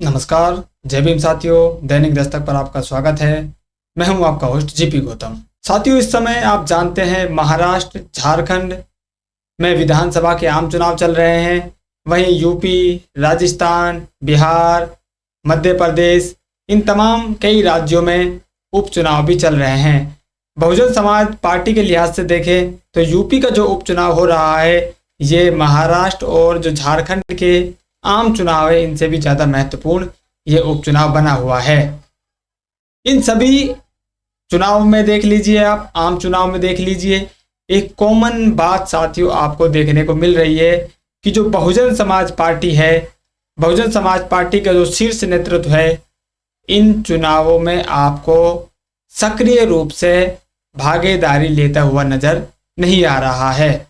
नमस्कार, जय भीम साथियों। दैनिक दस्तक पर आपका स्वागत है। मैं हूं आपका होस्ट जीपी गौतम। साथियों, इस समय आप जानते हैं महाराष्ट्र, झारखंड में विधानसभा के आम चुनाव चल रहे हैं। वहीं यूपी, राजस्थान, बिहार, मध्य प्रदेश, इन तमाम कई राज्यों में उपचुनाव भी चल रहे हैं। बहुजन समाज पार्टी के लिहाज से देखें तो यूपी का जो उपचुनाव हो रहा है, ये महाराष्ट्र और जो झारखंड के आम चुनाव है इनसे भी ज़्यादा महत्वपूर्ण ये उपचुनाव बना हुआ है। इन सभी चुनाव में देख लीजिए, आप आम चुनाव में देख लीजिए, एक कॉमन बात साथियों आपको देखने को मिल रही है कि जो बहुजन समाज पार्टी है, बहुजन समाज पार्टी का जो शीर्ष नेतृत्व है, इन चुनावों में आपको सक्रिय रूप से भागीदारी लेता हुआ नजर नहीं आ रहा है।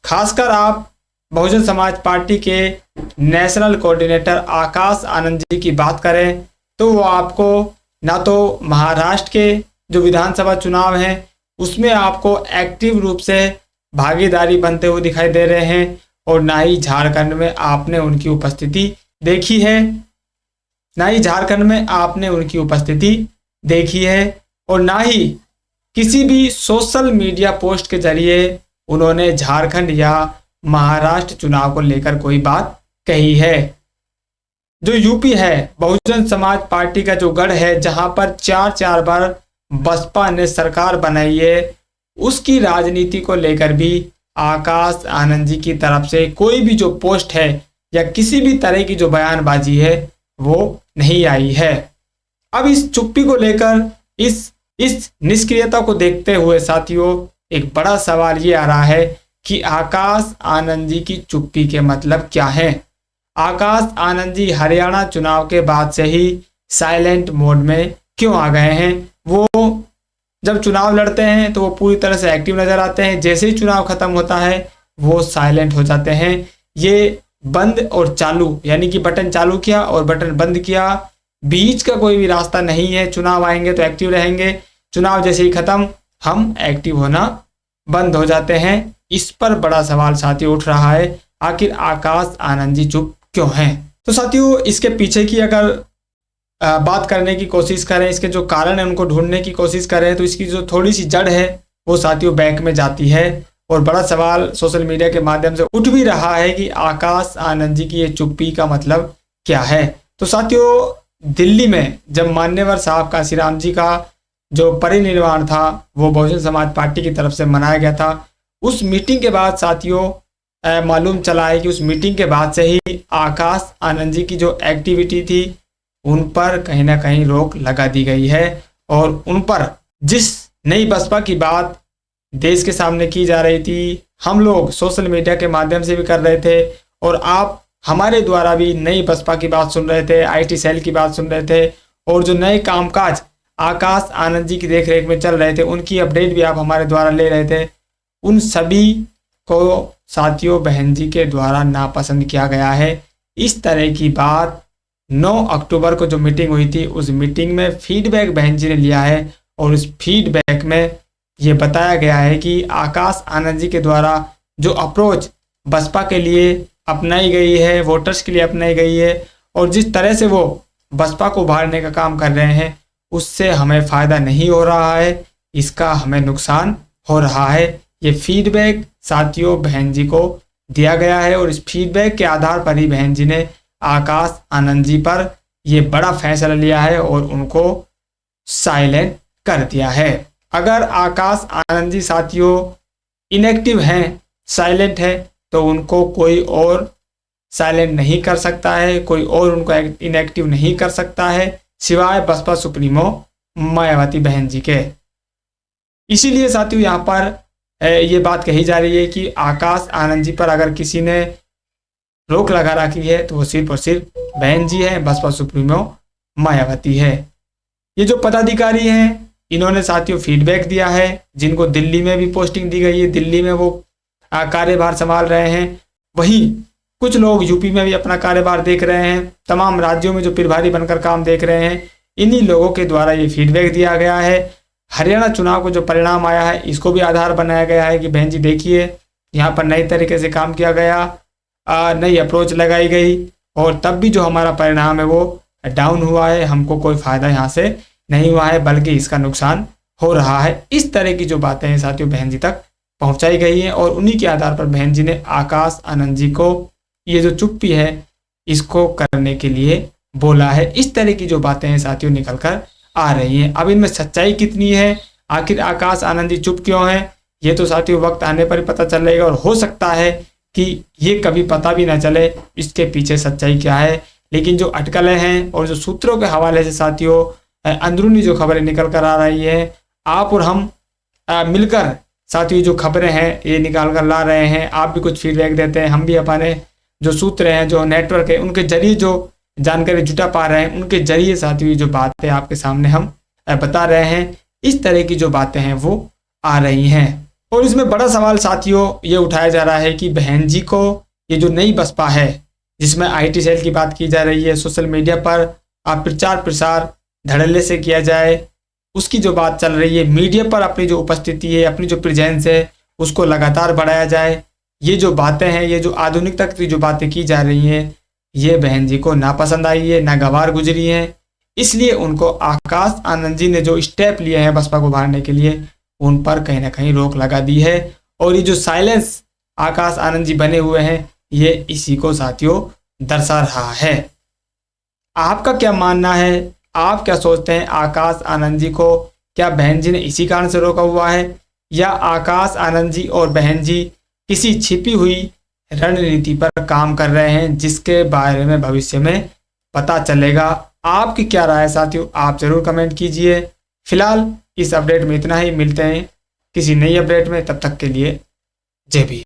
खासकर आप बहुजन समाज पार्टी के नेशनल कोऑर्डिनेटर आकाश आनंद जी की बात करें तो वो आपको ना तो महाराष्ट्र के जो विधानसभा चुनाव हैं उसमें आपको एक्टिव रूप से भागीदारी बनते हुए दिखाई दे रहे हैं, और ना ही झारखंड में आपने उनकी उपस्थिति देखी है, और ना ही किसी भी सोशल मीडिया पोस्ट के जरिए उन्होंने झारखंड या महाराष्ट्र चुनाव को लेकर कोई बात कही है। जो यूपी है, बहुजन समाज पार्टी का जो गढ़ है, जहां पर चार बार बसपा ने सरकार बनाई है, उसकी राजनीति को लेकर भी आकाश आनंद जी की तरफ से कोई भी जो पोस्ट है या किसी भी तरह की जो बयानबाजी है वो नहीं आई है। अब इस चुप्पी को लेकर, इस निष्क्रियता को देखते हुए साथियों, एक बड़ा सवाल ये आ रहा है कि आकाश आनंद जी की चुप्पी के मतलब क्या है। आकाश आनंद जी हरियाणा चुनाव के बाद से ही साइलेंट मोड में क्यों आ गए हैं। वो जब चुनाव लड़ते हैं तो वो पूरी तरह से एक्टिव नजर आते हैं, जैसे ही चुनाव खत्म होता है वो साइलेंट हो जाते हैं। ये बंद और चालू, यानी कि बटन चालू किया और बटन बंद किया, बीच का कोई भी रास्ता नहीं है। चुनाव आएंगे तो एक्टिव रहेंगे, चुनाव जैसे ही खत्म हम एक्टिव होना बंद हो जाते हैं। इस पर बड़ा सवाल साथियों उठ रहा है, आखिर आकाश आनंद जी चुप क्यों हैं। तो साथियों, इसके पीछे की अगर बात करने की कोशिश करें, इसके जो कारण है उनको ढूंढने की कोशिश करें, तो इसकी जो थोड़ी सी जड़ है वो साथियों बैक में जाती है। और बड़ा सवाल सोशल मीडिया के माध्यम से उठ भी रहा है कि आकाश आनंद जी की ये चुप्पी का मतलब क्या है। तो साथियों, दिल्ली में जब मान्यवर साहब काशीराम जी का जो परिनिर्वाण था वो बहुजन समाज पार्टी की तरफ से मनाया गया था, उस मीटिंग के बाद साथियों मालूम चला है कि उस मीटिंग के बाद से ही आकाश आनंद जी की जो एक्टिविटी थी उन पर कहीं ना कहीं रोक लगा दी गई है, और उन पर जिस नई बसपा की बात देश के सामने की जा रही थी, हम लोग सोशल मीडिया के माध्यम से भी कर रहे थे, और आप हमारे द्वारा भी नई बसपा की बात सुन रहे थे, IT सेल की बात सुन रहे थे, और जो नए कामकाज आकाश आनंद जी की देखरेख में चल रहे थे उनकी अपडेट भी आप हमारे द्वारा ले रहे थे। उन सभी को साथियों बहन जी के द्वारा नापसंद किया गया है। इस तरह की बात 9 अक्टूबर को जो मीटिंग हुई थी उस मीटिंग में फीडबैक बहन जी ने लिया है, और उस फीडबैक में ये बताया गया है कि आकाश आनंद जी के द्वारा जो अप्रोच बसपा के लिए अपनाई गई है, वोटर्स के लिए अपनाई गई है, और जिस तरह से वो बसपा को उभारने का काम कर रहे हैं उससे हमें फ़ायदा नहीं हो रहा है, इसका हमें नुकसान हो रहा है। ये फीडबैक साथियों बहन जी को दिया गया है, और इस फीडबैक के आधार पर ही बहन जी ने आकाश आनंद जी पर ये बड़ा फैसला लिया है और उनको साइलेंट कर दिया है। अगर आकाश आनंद जी साथियों इनएक्टिव हैं, साइलेंट है, तो उनको कोई और साइलेंट नहीं कर सकता है, कोई और उनको इनएक्टिव नहीं कर सकता है सिवाय बसपा सुप्रीमो मायावती बहन जी के। इसीलिए साथियों यहाँ पर ये बात कही जा रही है कि आकाश आनंद जी पर अगर किसी ने रोक लगा रखी है तो वो सिर्फ और सिर्फ बहन जी है, बसपा सुप्रीमो मायावती है। ये जो पदाधिकारी हैं इन्होंने साथियों फीडबैक दिया है, जिनको दिल्ली में भी पोस्टिंग दी गई है, दिल्ली में वो कार्यभार संभाल रहे हैं। वहीं कुछ लोग यूपी में भी अपना कार्यभार देख रहे हैं, तमाम राज्यों में जो प्रभारी बनकर काम देख रहे हैं, इन्हीं लोगों के द्वारा ये फीडबैक दिया गया है। हरियाणा चुनाव को जो परिणाम आया है इसको भी आधार बनाया गया है कि बहन जी देखिए यहाँ पर नई तरीके से काम किया गया, नई अप्रोच लगाई गई, और तब भी जो हमारा परिणाम है वो डाउन हुआ है, हमको कोई फायदा यहाँ से नहीं हुआ है, बल्कि इसका नुकसान हो रहा है। इस तरह की जो बातें हैं साथियों बहन जी तक पहुंचाई गई हैं और उन्हीं के आधार पर बहन जी ने आकाश आनंद जी को ये जो चुप्पी है इसको करने के लिए बोला है। इस तरह की जो बातें हैं साथियों निकल कर आ रही हैं। अब इनमें सच्चाई कितनी है, आखिर आकाश आनंद जी चुप क्यों हैं, ये तो साथियों वक्त आने पर ही पता चलेगा और हो सकता है कि ये कभी पता भी ना चले इसके पीछे सच्चाई क्या है। लेकिन जो अटकलें हैं और जो सूत्रों के हवाले से साथियों अंदरूनी जो खबरें निकल कर आ रही हैं, आप और हम मिलकर साथियों जो खबरें हैं ये निकाल कर ला रहे हैं। आप भी कुछ फीडबैक देते हैं, हम भी अपने जो सूत्र हैं, जो नेटवर्क है, उनके जरिए जो जानकारी जुटा पा रहे हैं, उनके जरिए साथियों जो बातें आपके सामने हम बता रहे हैं। इस तरह की जो बातें हैं वो आ रही हैं। और इसमें बड़ा सवाल साथियों ये उठाया जा रहा है कि बहन जी को ये जो नई बसपा है जिसमें IT सेल की बात की जा रही है, सोशल मीडिया पर आप प्रचार प्रसार धड़ल्ले से किया जाए, उसकी जो बात चल रही है, मीडिया पर अपनी जो उपस्थिति है, अपनी जो प्रेजेंस है उसको लगातार बढ़ाया जाए, ये जो बातें हैं, ये जो आधुनिकता की जो बातें की जा रही हैं, ये बहन जी को नापसंद आई है, नागवार गुजरी है। इसलिए उनको आकाश आनंद जी ने जो स्टेप लिए हैं बसपा को उभारने के लिए, उन पर कहीं ना कहीं रोक लगा दी है। और ये जो साइलेंस आकाश आनंद जी बने हुए हैं ये इसी को साथियों दर्शा रहा है। आपका क्या मानना है, आप क्या सोचते हैं, आकाश आनंद जी को क्या बहन जी ने इसी कारण से रोका हुआ है, या आकाश आनंद जी और बहन जी किसी छिपी हुई रणनीति पर काम कर रहे हैं जिसके बारे में भविष्य में पता चलेगा। आपकी क्या राय है साथियों, आप जरूर कमेंट कीजिए। फिलहाल इस अपडेट में इतना ही, मिलते हैं किसी नई अपडेट में, तब तक के लिए जय भीम।